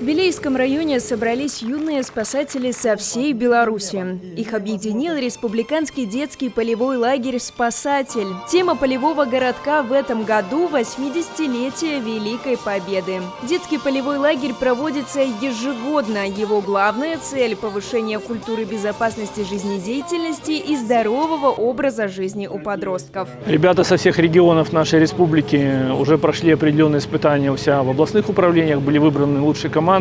В Вилейском районе собрались юные спасатели со всей Беларуси. Их объединил республиканский детский полевой лагерь «Спасатель». Тема полевого городка в этом году – 80-летие Великой Победы. Детский полевой лагерь проводится ежегодно. Его главная цель – повышение культуры безопасности жизнедеятельности и здорового образа жизни у подростков. Ребята со всех регионов нашей республики уже прошли определенные испытания у себя в областных управлениях, были выбраны лучшие команды.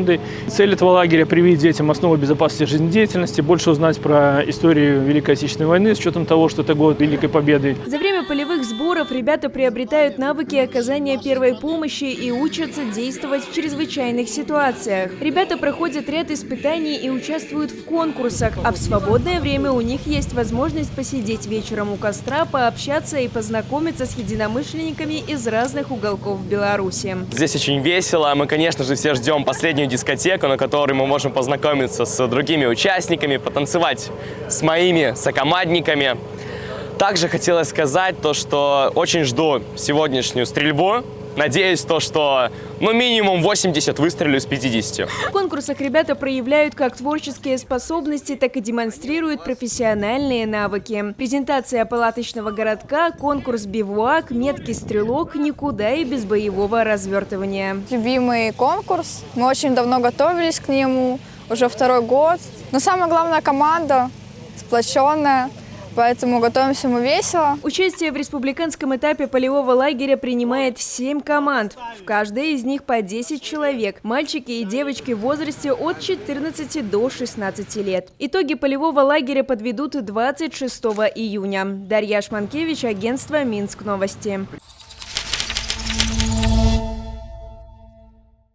Цель этого лагеря – привить детям основы безопасности жизнедеятельности, больше узнать про историю Великой Отечественной войны с учетом того, что это год Великой Победы. За время полевых сборов ребята приобретают навыки оказания первой помощи и учатся действовать в чрезвычайных ситуациях. Ребята проходят ряд испытаний и участвуют в конкурсах, а в свободное время у них есть возможность посидеть вечером у костра, пообщаться и познакомиться с единомышленниками из разных уголков Беларуси. Здесь очень весело. Мы, конечно же, все ждем последнюю дискотеку, на которой мы можем познакомиться с другими участниками, потанцевать с моими сокомандниками. Также хотелось сказать то, что очень жду сегодняшнюю стрельбу. Надеюсь, что минимум 80 выстрелю из 50. В конкурсах ребята проявляют как творческие способности, так и демонстрируют профессиональные навыки. Презентация палаточного городка, конкурс бивуак, меткий стрелок, никуда и без боевого развертывания. Любимый конкурс. Мы очень давно готовились к нему, уже второй год. Но самое главное, команда сплоченная. Поэтому готовимся мы весело. Участие в республиканском этапе полевого лагеря принимает 7 команд. В каждой из них по 10 человек. Мальчики и девочки в возрасте от 14 до 16 лет. Итоги полевого лагеря подведут 26 июня. Дарья Шманкевич, агентство «Минск Новости».